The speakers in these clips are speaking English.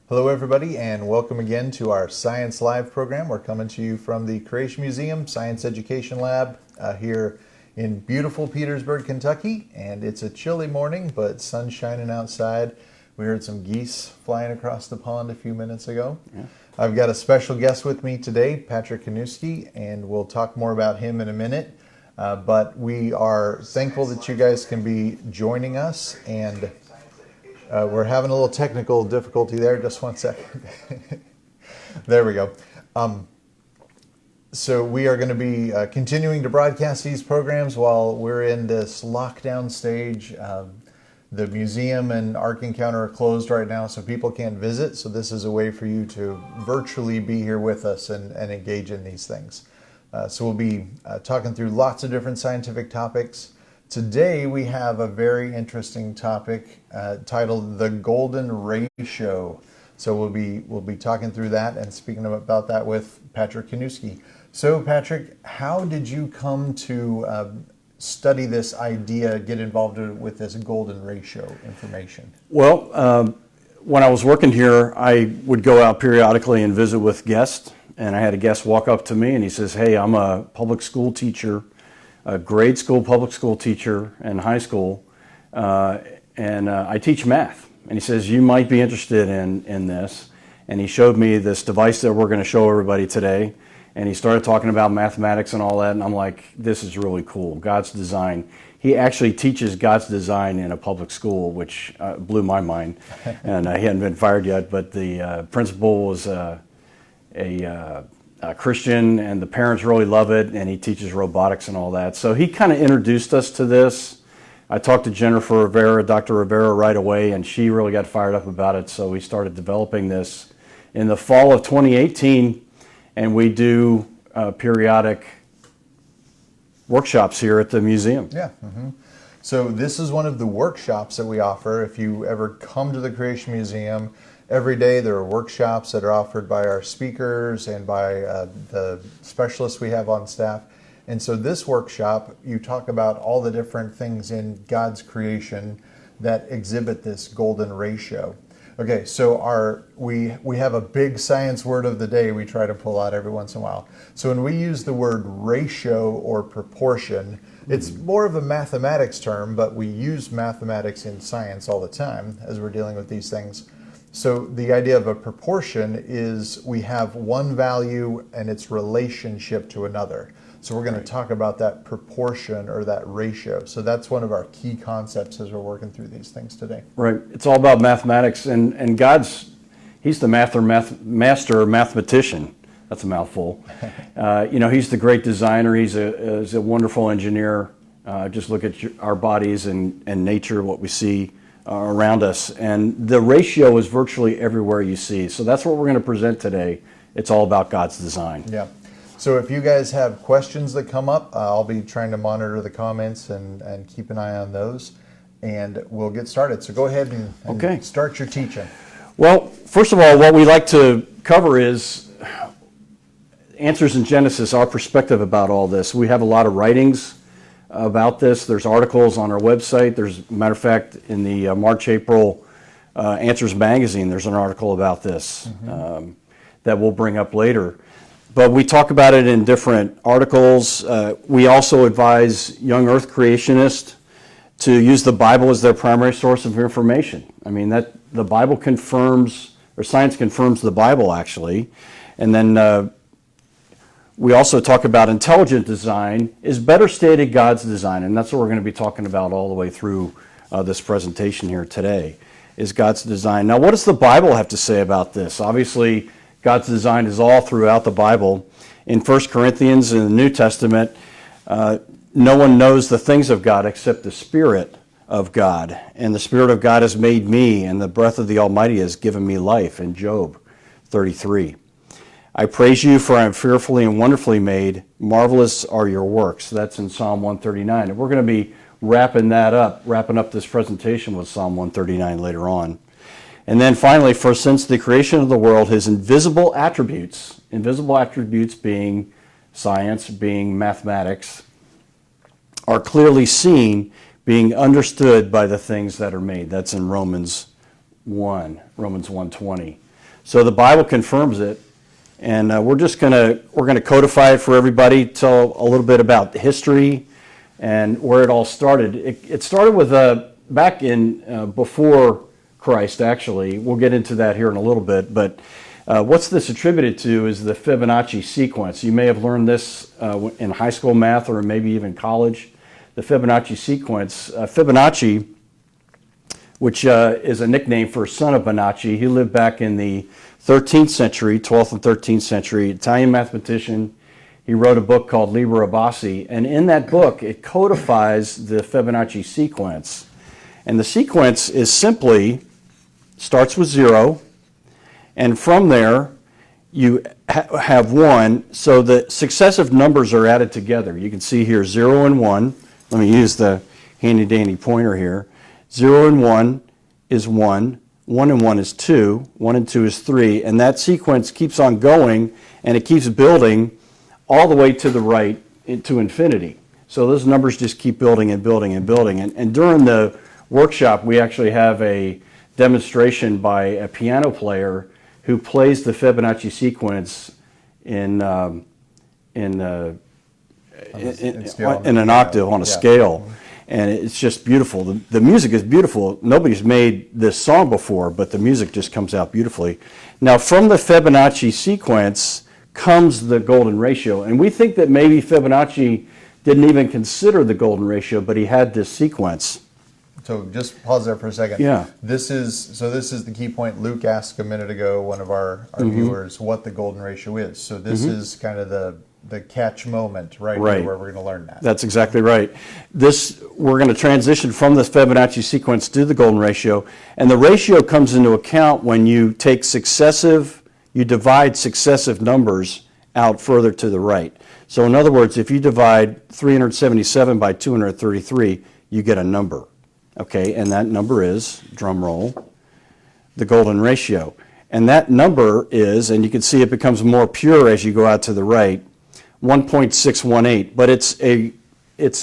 Hello everybody, and welcome again to our Science Live program. We're coming to you from the Creation Museum Science Education Lab here in beautiful Petersburg, Kentucky. And it's a chilly morning, but sun's shining outside. We heard some geese flying across the pond a few minutes ago. Yeah. I've got a special guest with me today, Patrick Kanuski, and we'll talk more about him in a minute. But we are thankful that you guys can be joining us, and we're having a little technical difficulty there. Just one second. There we go. So we are going to be continuing to broadcast these programs while we're in this lockdown stage. The museum and Ark Encounter are closed right now, so people can't visit. So this is a way for you to virtually be here with us and engage in these things. So we'll be talking through lots of different scientific topics. Today we have a very interesting topic titled The Golden Ratio. So we'll be talking through that and speaking about that with Patrick Kanuski. So Patrick, how did you come to study this idea, get involved with this golden ratio information? Well, when I was working here, I would go out periodically and visit with guests, and I had a guest walk up to me and he says, "Hey, I'm a public school teacher, a grade school public school teacher and high school, and I teach math." And he says, "You might be interested in this." And he showed me this device that we're going to show everybody today. And he started talking about mathematics and all that. And I'm like, this is really cool. God's design. He actually teaches God's design in a public school, which blew my mind. And he hadn't been fired yet. But the principal was a Christian, and the parents really love it, and he teaches robotics and all that. So he kind of introduced us to this. I talked to Jennifer Rivera, Dr. Rivera, right away, and she really got fired up about it. So we started developing this in the fall of 2018, and we do periodic workshops here at the museum. Yeah. Mm-hmm. So this is one of the workshops that we offer. If you ever come to the Creation Museum, every day there are workshops that are offered by our speakers and by the specialists we have on staff. And so this workshop, you talk about all the different things in God's creation that exhibit this golden ratio. Okay, so we have a big science word of the day we try to pull out every once in a while. So when we use the word ratio or proportion, it's more of a mathematics term, but we use mathematics in science all the time as we're dealing with these things. So the idea of a proportion is we have one value and its relationship to another. So we're going to talk about that proportion or that ratio. So that's one of our key concepts as we're working through these things today. Right. It's all about mathematics, and He's the master mathematician. That's a mouthful. He's the great designer. He's a wonderful engineer. Just look at our bodies and nature, what we see around us, and the ratio is virtually everywhere you see. So that's what we're going to present today. It's all about God's design. Yeah. So if you guys have questions that come up, I'll be trying to monitor the comments and keep an eye on those, and we'll get started. So go ahead and start your teaching. Well, first of all, what we like to cover is Answers in Genesis, our perspective about all this. We have a lot of writings about this. There's articles on our website. There's, a matter of fact, in the March-April Answers magazine, there's an article about this that we'll bring up later. But we talk about it in different articles. We also advise young Earth creationists to use the Bible as their primary source of information. I mean, that the Bible confirms, or science confirms the Bible, actually. And then we also talk about intelligent design is better stated God's design, and that's what we're going to be talking about all the way through this presentation here today, is God's design. Now, what does the Bible have to say about this? Obviously, God's design is all throughout the Bible. In 1 Corinthians in the New Testament, no one knows the things of God except the Spirit of God. And the Spirit of God has made me, and the breath of the Almighty has given me life, in Job 33. I praise you, for I am fearfully and wonderfully made. Marvelous are your works. That's in Psalm 139. And we're going to be wrapping up this presentation with Psalm 139 later on. And then finally, for since the creation of the world, his invisible attributes being science, being mathematics, are clearly seen, being understood by the things that are made. That's in Romans 1:20. So the Bible confirms it, and we're gonna codify it for everybody, tell a little bit about the history and where it all started. It started with back in before Christ, actually. We'll get into that here in a little bit, but what's this attributed to is the Fibonacci sequence. You may have learned this in high school math or maybe even college. The Fibonacci sequence. Fibonacci, which is a nickname for son of Bonacci. He lived back in the 13th century, 12th and 13th century, Italian mathematician. He wrote a book called Liber Abaci, and in that book, it codifies the Fibonacci sequence. And the sequence is simply, starts with 0, and from there, you have 1, so the successive numbers are added together. You can see here 0 and 1. Let me use the handy-dandy pointer here. 0 and 1 is 1, 1 and 1 is 2, 1 and 2 is 3, and that sequence keeps on going, and it keeps building all the way to the right to infinity. So those numbers just keep building and building and building. And during the workshop, we actually have a demonstration by a piano player who plays the Fibonacci sequence in an octave, on a scale. And it's just beautiful. The music is beautiful. Nobody's made this song before, but the music just comes out beautifully. Now, from the Fibonacci sequence comes the golden ratio. And we think that maybe Fibonacci didn't even consider the golden ratio, but he had this sequence. So just pause there for a second. Yeah. This is the key point. Luke asked a minute ago, one of our viewers, what the golden ratio is. So this is kind of the catch moment right here where we're going to learn that. That's exactly right. We're going to transition from the Fibonacci sequence to the golden ratio, and the ratio comes into account when you divide successive numbers out further to the right. So in other words, if you divide 377 by 233, you get a number. Okay, and that number is, drum roll, the golden ratio. And that number is, and you can see it becomes more pure as you go out to the right, 1.618, but it's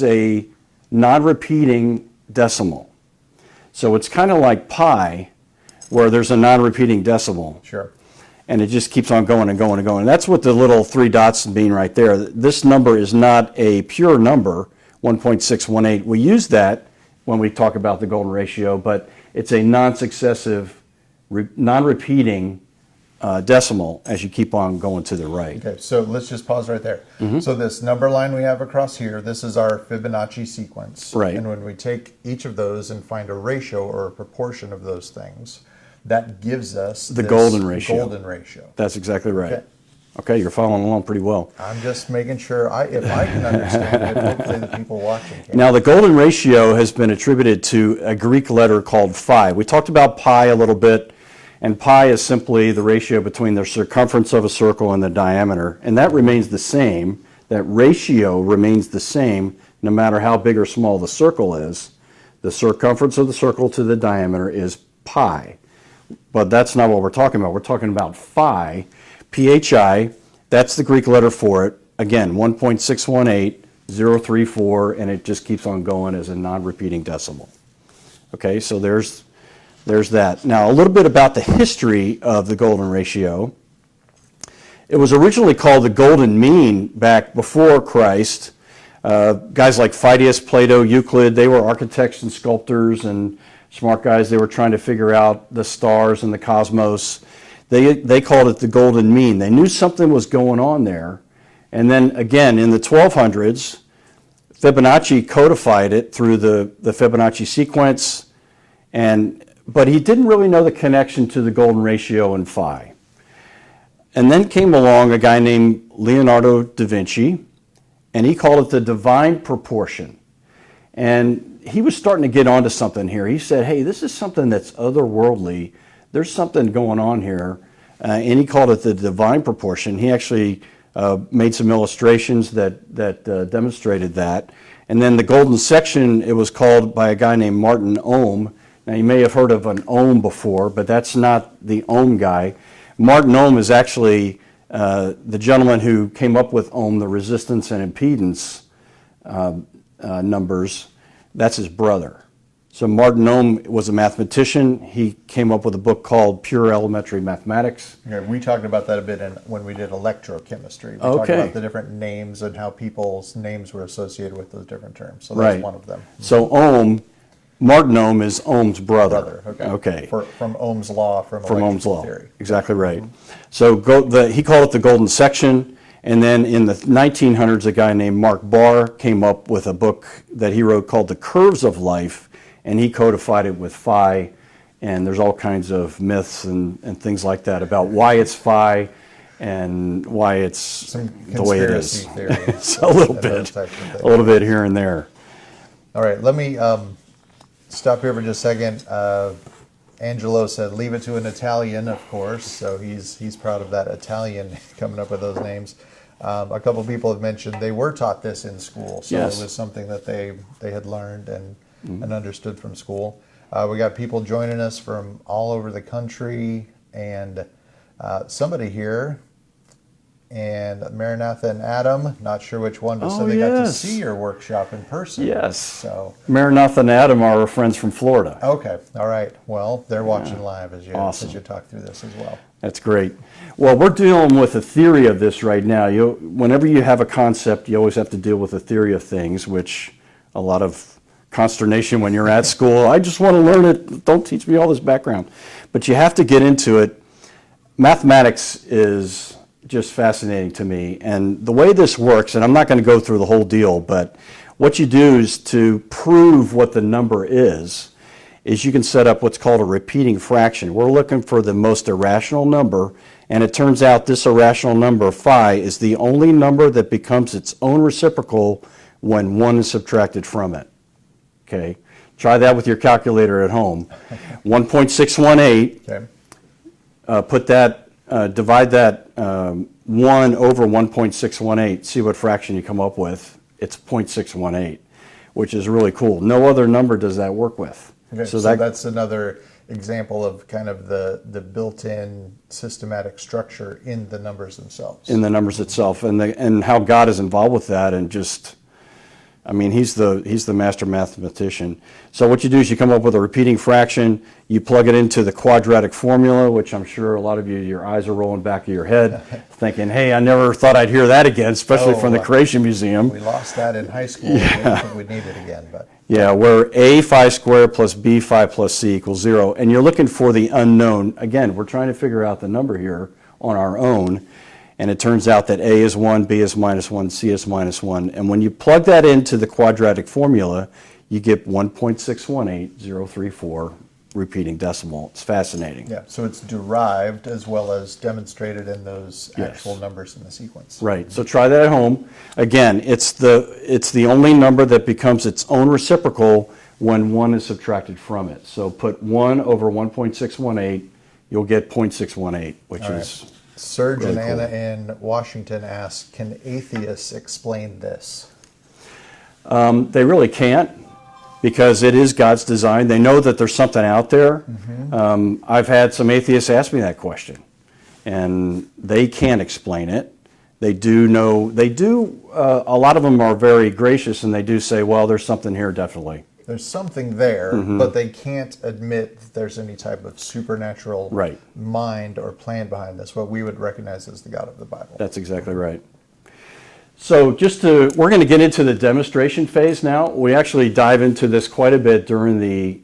a non-repeating decimal. So it's kind of like pi, where there's a non-repeating decimal. Sure. And it just keeps on going and going and going. That's what the little 3 dots mean right there. This number is not a pure number, 1.618. We use that when we talk about the golden ratio, but it's a non-successive, non-repeating decimal as you keep on going to the right. Okay, so let's just pause right there. So this number line we have across here, this is our Fibonacci sequence. Right. And when we take each of those and find a ratio or a proportion of those things, that gives us the golden ratio. That's exactly right. Okay. Okay, you're following along pretty well. I'm just making sure if I can understand it, hopefully the people watching can. Now, the golden ratio has been attributed to a Greek letter called phi. We talked about pi a little bit, and pi is simply the ratio between the circumference of a circle and the diameter, and that remains the same. That ratio remains the same no matter how big or small the circle is. The circumference of the circle to the diameter is pi. But that's not what we're talking about. We're talking about phi. PHI, that's the Greek letter for it. Again, 1.618, 034, and it just keeps on going as a non-repeating decimal. Okay, so there's that. Now, a little bit about the history of the golden ratio. It was originally called the golden mean back before Christ. Guys like Phidias, Plato, Euclid, they were architects and sculptors and smart guys. They were trying to figure out the stars and the cosmos. They called it the golden mean. They knew something was going on there. And then again, in the 1200s, Fibonacci codified it through the Fibonacci sequence, but he didn't really know the connection to the golden ratio and phi. And then came along a guy named Leonardo da Vinci, and he called it the divine proportion. And he was starting to get onto something here. He said, hey, this is something that's otherworldly. There's something going on here, and he called it the divine proportion. He actually made some illustrations that demonstrated that. And then the golden section, it was called by a guy named Martin Ohm. Now, you may have heard of an ohm before, but that's not the ohm guy. Martin Ohm is actually the gentleman who came up with ohm, the resistance and impedance numbers. That's his brother. So Martin Ohm was a mathematician. He came up with a book called Pure Elementary Mathematics. Okay, we talked about that a bit when we did electrochemistry. We talked Okay. about the different names and how people's names were associated with those different terms. So that's Right. one of them. So Martin Ohm is Ohm's brother. Okay. From Ohm's law, from From Ohm's electrical law. theory. Exactly right. So he called it the golden section. And then in the 1900s, a guy named Mark Barr came up with a book that he wrote called The Curves of Life, and he codified it with phi. And there's all kinds of myths and things like that about why it's phi and why it's Some the way it is. conspiracy theories. So a little and those bit, types of things. a little bit here and there. All right, let me stop here for just a second. Angelo said, leave it to an Italian, of course. So he's proud of that Italian coming up with those names. A couple of people have mentioned they were taught this in school. So Yes. it was something that they had learned and understood from school. We got people joining us from all over the country. And somebody here, and Maranatha and Adam, not sure which one, but said they got to yes. see your workshop in person. Yes. So, Maranatha and Adam are our friends from Florida. okay, all right. Well, they're watching live as you Awesome. talk through this as well. That's great. Well, we're dealing with a theory of this right now. Whenever you have a concept, you always have to deal with the theory of things, which a lot of consternation when you're at school. I just want to learn it. Don't teach me all this background. But you have to get into it. Mathematics is just fascinating to me. And the way this works, and I'm not going to go through the whole deal, but what you do is to prove what the number is you can set up what's called a repeating fraction. We're looking for the most irrational number, and it turns out this irrational number, phi, is the only number that becomes its own reciprocal when 1 is subtracted from it. Okay? Try that with your calculator at home. 1.618, Okay. divide that 1 over 1.618, see what fraction you come up with. It's 0.618, which is really cool. No other number does that work with. Okay, so that's another example of kind of the built-in systematic structure in the numbers themselves. In the numbers itself, and how God is involved with that, and just, I mean, he's the master mathematician. So what you do is you come up with a repeating fraction, you plug it into the quadratic formula, which I'm sure a lot of you, your eyes are rolling back of your head, thinking, hey, I never thought I'd hear that again, especially from the Creation Museum. We lost that in high school. Yeah. I didn't think we'd need it again, but. Yeah, where a phi squared plus b phi plus c equals 0, and you're looking for the unknown. Again, we're trying to figure out the number here on our own, and it turns out that a is 1, b is minus 1, c is minus 1, and when you plug that into the quadratic formula, you get 1.618034 repeating decimal. It's fascinating. Yeah, so it's derived as well as demonstrated in those actual numbers in the sequence. Right. So try that at home. Again, it's the only number that becomes its own reciprocal when 1 is subtracted from it. So put 1 over 1.618, you'll get 0.618, which is Serge really and Anna cool. in Washington asked, can atheists explain this? They really can't, because it is God's design. They know that there's something out there. Mm-hmm. I've had some atheists ask me that question, and they can't explain it. They do know, a lot of them are very gracious, and they do say, well, there's something here, definitely. There's something there, but they can't admit that there's any type of supernatural mind or plan behind this, what we would recognize as the God of the Bible. That's exactly right. So we're going to get into the demonstration phase now. We actually dive into this quite a bit during the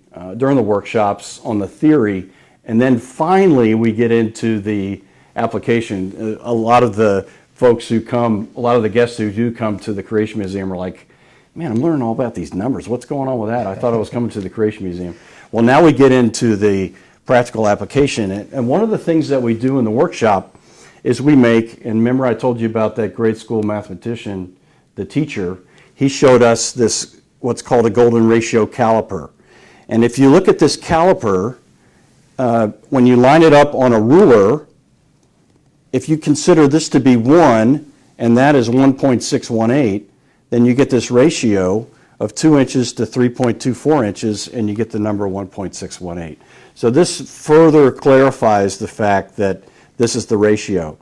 workshops on the theory, and then finally we get into the application. A lot of the folks who come, a lot of the guests who do come to the Creation Museum are like, man, I'm learning all about these numbers. What's going on with that? I thought I was coming to the Creation Museum. Well, now we get into the practical application, and one of the things that we do in the workshop is we make, and remember I told you about that grade school mathematician, the teacher, he showed us this, what's called a golden ratio caliper. And if you look at this caliper, when you line it up on a ruler, if you consider this to be 1, and that is 1.618, then you get this ratio of 2 inches to 3.24 inches, and you get the number 1.618. So this further clarifies the fact that this is the ratio.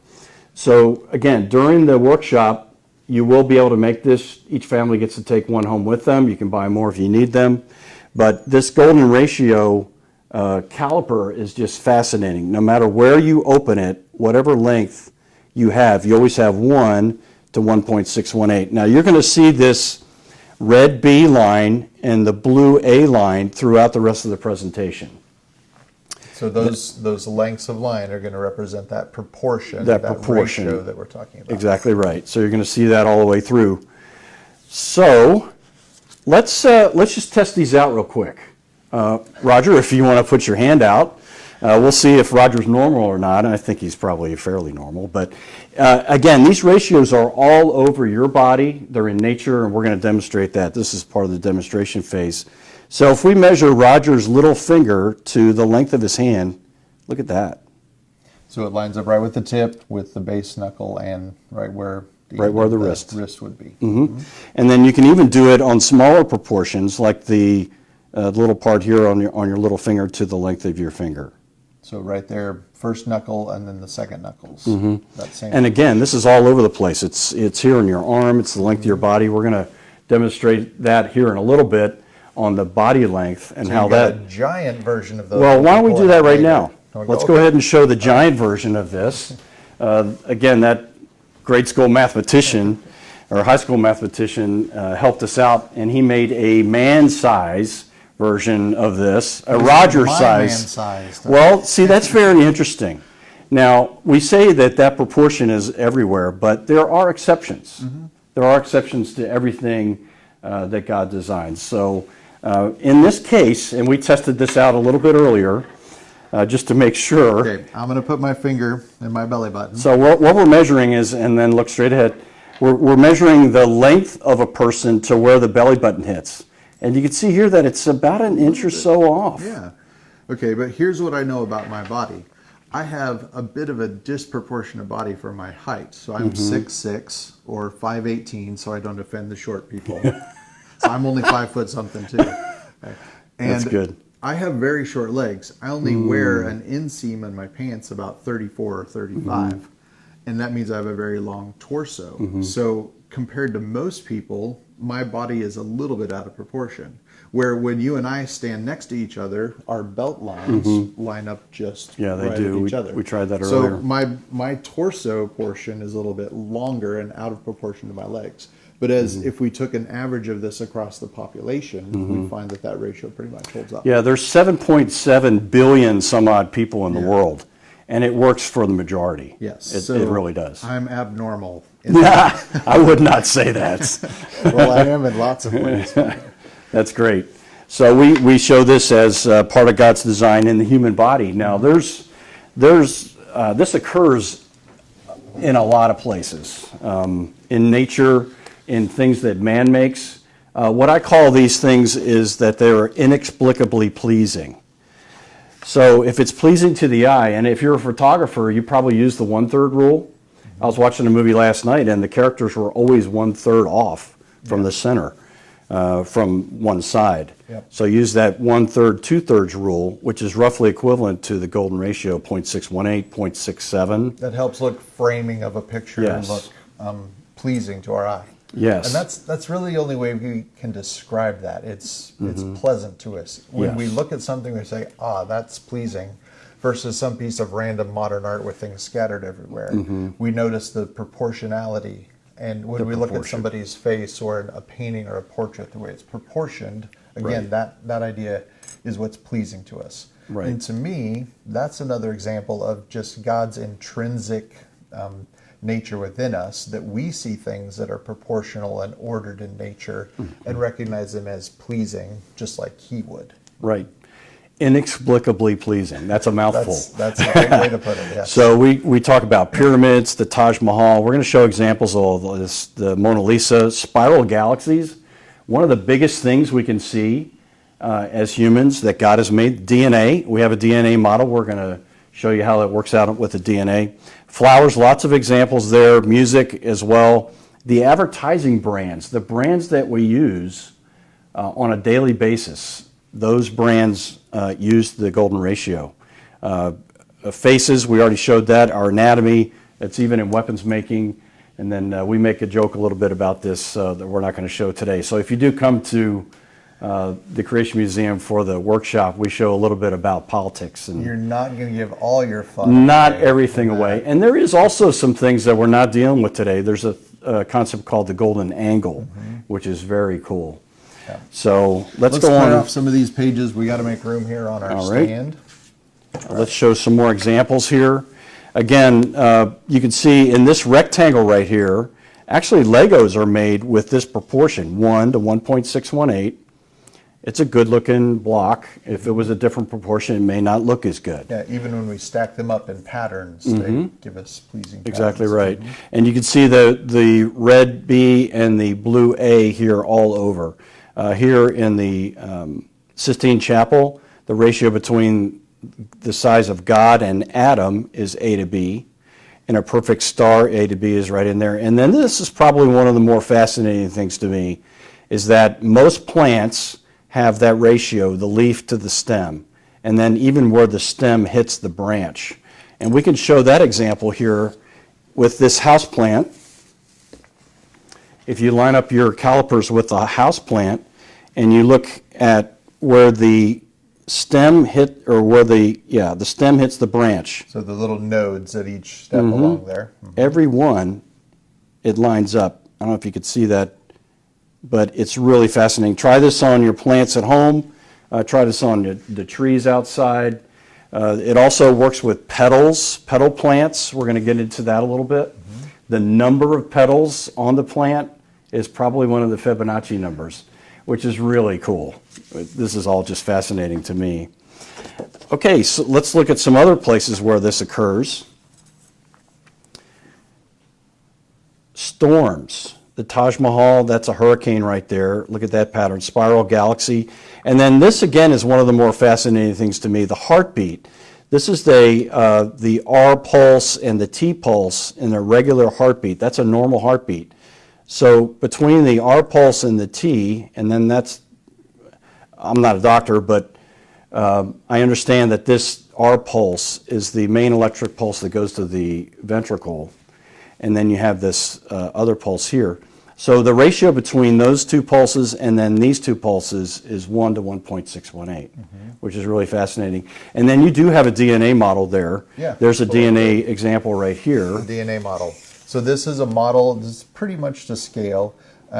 So again, during the workshop, you will be able to make this. Each family gets to take one home with them. You can buy more if you need them. But this golden ratio caliper is just fascinating. No matter where you open it, whatever length you always have 1 to 1.618. Now you're going to see this red B line and the blue A line throughout the rest of the presentation. So those lengths of line are going to represent that proportion, that proportion ratio that we're talking about. Exactly right. So you're going to see that all the way through. So let's just test these out real quick. Roger, if you want to put your hand out, we'll see if Roger's normal or not. And I think he's probably fairly normal. But again, these ratios are all over your body. They're in nature, and we're going to demonstrate that. This is part of the demonstration phase. So if we measure Roger's little finger to the length of his hand, look at that. So it lines up right with the tip, with the base knuckle, and right where the wrist would be. Mm-hmm. And then you can even do it on smaller proportions, like the little part here on your little finger to the length of your finger. So right there, first knuckle and then the second knuckles. Mm-hmm. That same. And again, this is all over the place. It's here on your arm. It's the length of your body. We're going to demonstrate that here in a little bit on the body length and so how that. A giant version of those. Well, why don't we do that right now? Let's go ahead and show the giant version of this. Again, that grade school mathematician or high school mathematician helped us out, and he made a man-size version of this, a Roger size. Well, see, that's very interesting. Now, we say that proportion is everywhere, but there are exceptions. Mm-hmm. There are exceptions to everything that God designs. So in this case, and we tested this out a little bit earlier, just to make sure. Okay, I'm going to put my finger in my belly button. So what we're measuring is, and then look straight ahead, we're measuring the length of a person to where the belly button hits. And you can see here that it's about an inch or so off. Yeah. Okay, but here's what I know about my body. I have a bit of a disproportionate body for my height. So I'm 6'6" or 5'18", so I don't offend the short people. So I'm only 5 foot something too. Okay. And that's good. I have very short legs. I only wear an inseam in my pants about 34 or 35. And that means I have a very long torso. So compared to most people, my body is a little bit out of proportion. Where when you and I stand next to each other, our belt lines line up just they right do. with each other. We tried that earlier. So my torso portion is a little bit longer and out of proportion to my legs. But if we took an average of this across the population, we find that ratio pretty much holds up. Yeah, there's 7.7 billion some odd people in the world, and it works for the majority. Yes, it really does. I'm abnormal. I would not say that. Well, I am in lots of ways. That's great. So we show this as part of God's design in the human body. Now, this occurs in a lot of places, in nature, in things that man makes. What I call these things is that they're inexplicably pleasing. So if it's pleasing to the eye, and if you're a photographer, you probably use the 1/3 rule. I was watching a movie last night, and the characters were always 1/3 off from the center, from one side. Yep. So use that 1/3, 2/3 rule, which is roughly equivalent to the golden ratio, 0.618, 0.67. That helps look framing of a picture and look pleasing to our eye. Yes. And that's really the only way we can describe that. It's pleasant to us. When we look at something, we say, that's pleasing, versus some piece of random modern art with things scattered everywhere. We notice the proportionality. And when we look at somebody's face or a painting or a portrait, the way it's proportioned, again, that idea is what's pleasing to us. Right. And to me, that's another example of just God's intrinsic nature within us, that we see things that are proportional and ordered in nature and recognize them as pleasing, just like He would. Right. Inexplicably pleasing. That's a mouthful. That's a great way to put it, yes. So we talk about pyramids, the Taj Mahal. We're going to show examples of this, the Mona Lisa, spiral galaxies. One of the biggest things we can see as humans that God has made, DNA. We have a DNA model. We're going to show you how that works out with the DNA. Flowers, lots of examples there. Music as well. The advertising brands, the brands that we use on a daily basis, those brands use the golden ratio. Faces, we already showed that. Our anatomy, it's even in weapons making. And then we make a joke a little bit about this that we're not going to show today. So if you do come to the Creation Museum for the workshop, we show a little bit about politics. And You're not going to give all your fun not away everything from away. that. And there is also some things that we're not dealing with today. There's a concept called the golden angle, which is very cool. Yeah. So let's go clear on. off some of these pages. We got to make room here on our All right. stand. Let's show some more examples here. Again, you can see in this rectangle right here, actually Legos are made with this proportion, 1 to 1.618. It's a good looking block. If it was a different proportion, it may not look as good. Yeah, even when we stack them up in patterns, they give us pleasing Exactly patterns. right. And you can see the red B and the blue A here all over. Here in the Sistine Chapel, the ratio between the size of God and Adam is A to B. In a perfect star, A to B is right in there. And then this is probably one of the more fascinating things to me, is that most plants have that ratio, the leaf to the stem, and then even where the stem hits the branch. And we can show that example here with this house plant. If you line up your calipers with the house plant and you look at where the stem hit, or where the stem hits the branch, So the little nodes at each step along there. every one, it lines up. I don't know if you could see that, but it's really fascinating. Try this on your plants at home. Try this on the trees outside. It also works with petal plants. We're going to get into that a little bit. The number of petals on the plant is probably one of the Fibonacci numbers, which is really cool. This is all just fascinating to me. Okay, so let's look at some other places where this occurs. Storms. The Taj Mahal, that's a hurricane right there. Look at that pattern, spiral galaxy. And then this again is one of the more fascinating things to me, the heartbeat. This is the R pulse and the T pulse in a regular heartbeat. That's a normal heartbeat. So between the R pulse and the T, and then I'm not a doctor, but I understand that this R pulse is the main electric pulse that goes to the ventricle. And then you have this other pulse here. So the ratio between those two pulses and then these two pulses is 1 to 1.618, which is really fascinating. And then you do have a DNA model there. Yeah, There's a absolutely. DNA example right here. DNA model. So this is a model, this is pretty much to scale.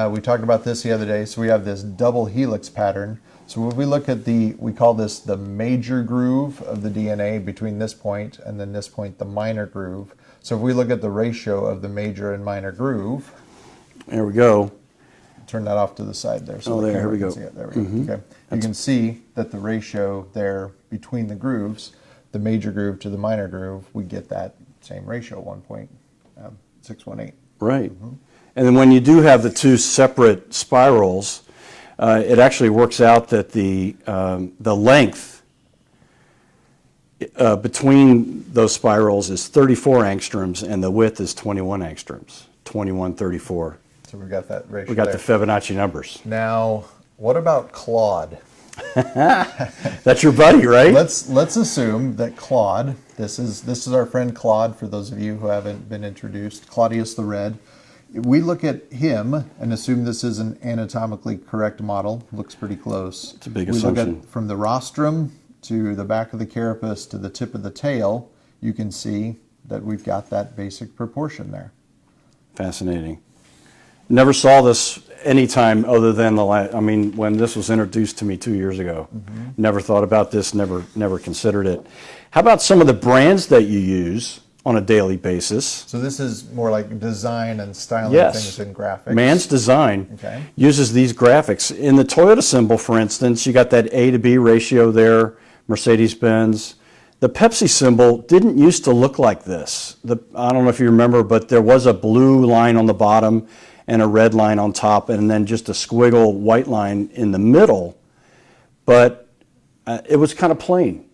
We talked about this the other day. So we have this double helix pattern. So when we look at we call this the major groove of the DNA between this point and then this point, the minor groove. So if we look at the ratio of the major and minor groove, There we go. turn that off to the side there. So Oh, the there, camera here we can go. see it. There we go. Okay. You can see that the ratio there between the grooves, the major groove to the minor groove, we get that same ratio, 1.618. Right. And then when you do have the two separate spirals, it actually works out that the length between those spirals is 34 angstroms and the width is 21 angstroms, 2134. So we've got that ratio We got there. the Fibonacci numbers. Now, what about Claude? That's your buddy, right? Let's assume that Claude, this is our friend Claude, for those of you who haven't been introduced, Claudius the Red. We look at him and assume this is an anatomically correct model. Looks pretty close. It's a big we assumption. Look at from the rostrum to the back of the carapace to the tip of the tail, you can see that we've got that basic proportion there. Fascinating. Never saw this any time other than when this was introduced to me 2 years ago. Never thought about this, never considered it. How about some of the brands that you use on a daily basis? So this is more like design and styling Yes. things in graphics. Man's design Okay. uses these graphics. In the Toyota symbol, for instance, you got that A to B ratio there, Mercedes-Benz. The Pepsi symbol didn't used to look like this. I don't know if you remember, but there was a blue line on the bottom and a red line on top, and then just a squiggle white line in the middle. But it was kind of plain.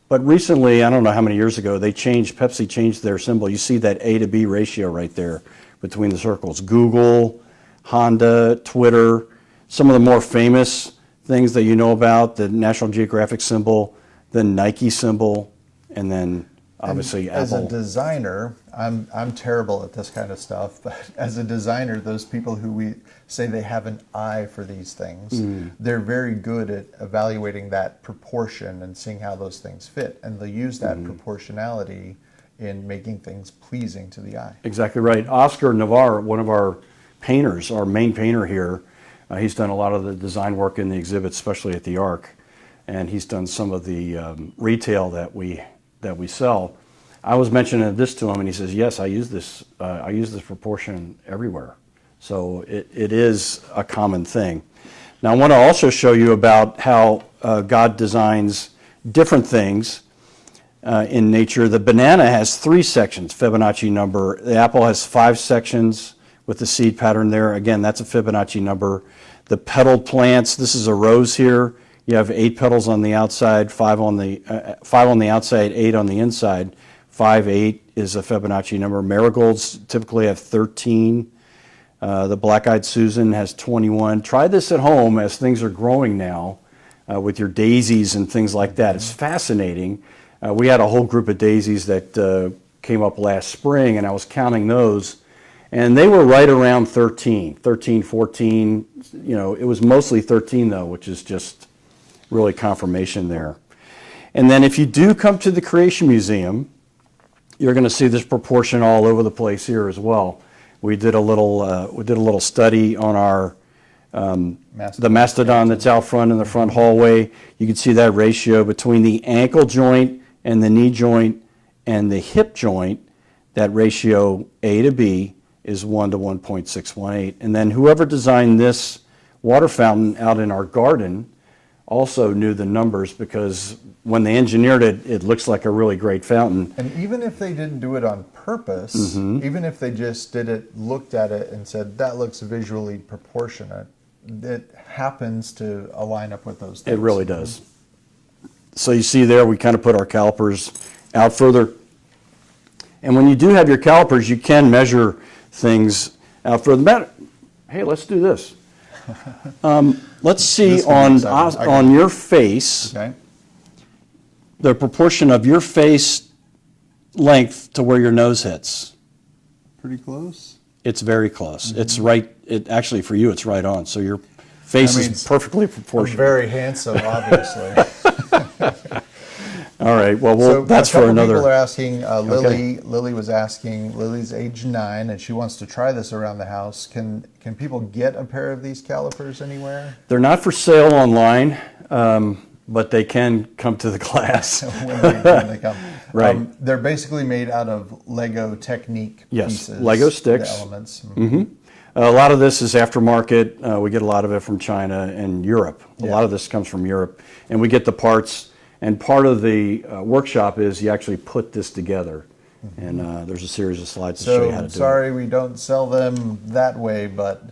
But recently, I don't know how many years ago, Pepsi changed their symbol. You see that A to B ratio right there between the circles. Google, Honda, Twitter, some of the more famous things that you know about, the National Geographic symbol, the Nike symbol, and then obviously As a Apple. designer, I'm terrible at this kind of stuff, but as a designer, those people who we say they have an eye for these things, they're very good at evaluating that proportion and seeing how those things fit, and they'll use that proportionality in making things pleasing to the eye. Exactly right. Oscar Navarre, one of our painters, our main painter here, he's done a lot of the design work in the exhibit, especially at the Ark, and he's done some of the retail that we sell. I was mentioning this to him, and he says, "Yes, I use this. I use this proportion everywhere." So it is a common thing. Now, I want to also show you about how God designs different things in nature. The banana has 3 sections, Fibonacci number. The apple has 5 sections with the seed pattern there. Again, that's a Fibonacci number. The petaled plants, this is a rose here. You have 8 petals on the outside, 5 on the outside, 8 on the inside. 5, 8 is a Fibonacci number. Marigolds typically have 13. The black-eyed Susan has 21. Try this at home as things are growing now with your daisies and things like that. It's fascinating. We had a whole group of daisies that came up last spring, and I was counting those, and they were right around 13, 14. It was mostly 13, though, which is just really confirmation there. And then if you do come to the Creation Museum, you're going to see this proportion all over the place here as well. We did a little study on our the mastodon that's out front in the front hallway. You can see that ratio between the ankle joint and the knee joint and the hip joint. That ratio A to B is 1 to 1.618. And then whoever designed this water fountain out in our garden also knew the numbers, because when they engineered it, it looks like a really great fountain. And even if they didn't do it on purpose, even if they just looked at it and said, that looks visually proportionate, it happens to align up with those things. It really does. So you see there, we kind of put our calipers out further. And when you do have your calipers, you can measure things out further. Hey, let's do this. Let's see on your face, Okay. the proportion of your face length to where your nose hits. Pretty close. It's very close. It's right. Actually, for you, it's right on. So your face is perfectly I'm proportionate. very handsome, obviously. All right. Well, So that's a couple for another. people are asking. Lily. Okay. Lily was asking. Lily's age 9, and she wants to try this around the house. Can people get a pair of these calipers anywhere? They're not for sale online, but they can come to the class. when they come. Right. They're basically made out of Lego Technique pieces. Lego sticks. The elements. A lot of this is aftermarket. We get a lot of it from China and Europe. A lot of this comes from Europe, and we get the parts. And part of the workshop is you actually put this together, and there's a series of slides to show you how to do it. Sorry we don't sell them that way, but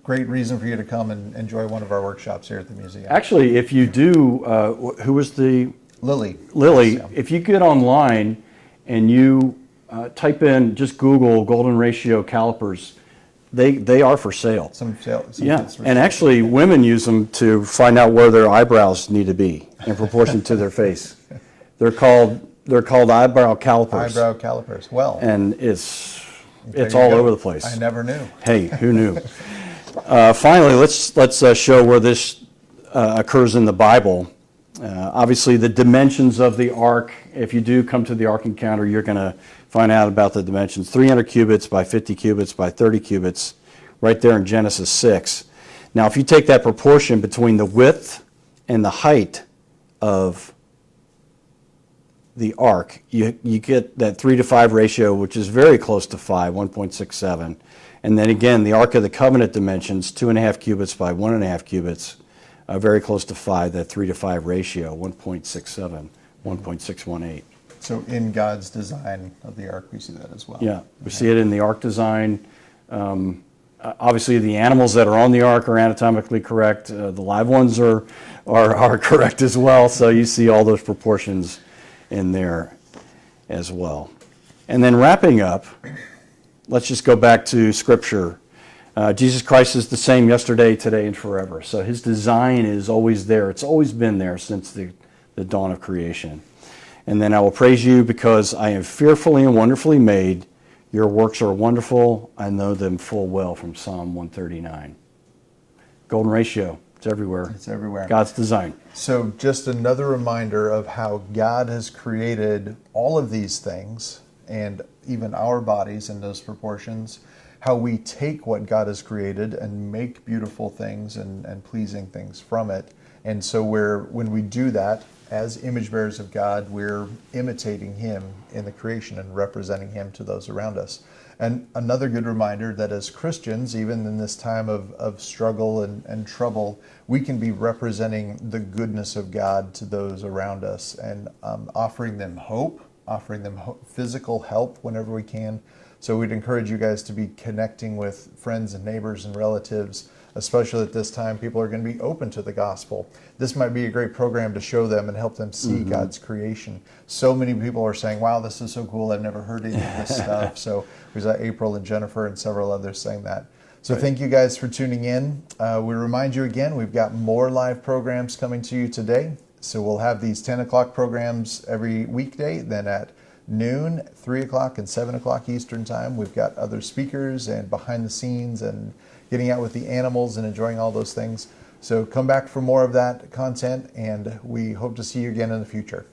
great reason for you to come and enjoy one of our workshops here at the museum. Actually, if you do, who was the... Lily. Lily, if you get online and you type in, just Google golden ratio calipers, they are for sale. Some Yeah, and actually women use them to find out where their eyebrows need to be in proportion to their face. They're called eyebrow calipers. eyebrow calipers. Well, And it's there you all go. over the place. I never knew. Hey, who knew? Finally, let's show where this occurs in the Bible. Obviously, the dimensions of the ark. If you do come to the Ark Encounter, you're going to find out about the dimensions. 300 cubits by 50 cubits by 30 cubits, right there in Genesis 6. Now, if you take that proportion between the width and the height of the ark, you get that 3 to 5 ratio, which is very close to 5, 1.67. And then again, the Ark of the Covenant dimensions, 2.5 cubits by 1.5 cubits, very close to 5, that 3 to 5 ratio, 1.67, 1.618. So in God's design of the ark, we see that as well. Yeah, we see it in the ark design. Obviously, the animals that are on the ark are anatomically correct. The live ones are correct as well. So you see all those proportions in there as well. And then wrapping up, let's just go back to Scripture. Jesus Christ is the same yesterday, today, and forever. So his design is always there. It's always been there since the dawn of creation. And then I will praise you because I am fearfully and wonderfully made. Your works are wonderful. I know them full well, from Psalm 139. Golden ratio. It's everywhere. It's everywhere. God's design. So just another reminder of how God has created all of these things, and even our bodies in those proportions, how we take what God has created and make beautiful things and pleasing things from it. And so when we do that, as image bearers of God, we're imitating Him in the creation and representing Him to those around us. And another good reminder that as Christians, even in this time of struggle and trouble, we can be representing the goodness of God to those around us, and offering them hope, offering them physical help whenever we can. So we'd encourage you guys to be connecting with friends and neighbors and relatives, especially at this time. People are going to be open to the gospel. This might be a great program to show them and help them see God's creation. So many people are saying, wow, this is so cool. I've never heard any of this stuff. So there's April and Jennifer and several others saying that. So thank you guys for tuning in. We remind you again, we've got more live programs coming to you today. So we'll have these 10 o'clock programs every weekday. Then at noon, 3 o'clock, and 7 o'clock Eastern time, we've got other speakers and behind the scenes and getting out with the animals and enjoying all those things. So come back for more of that content, and we hope to see you again in the future.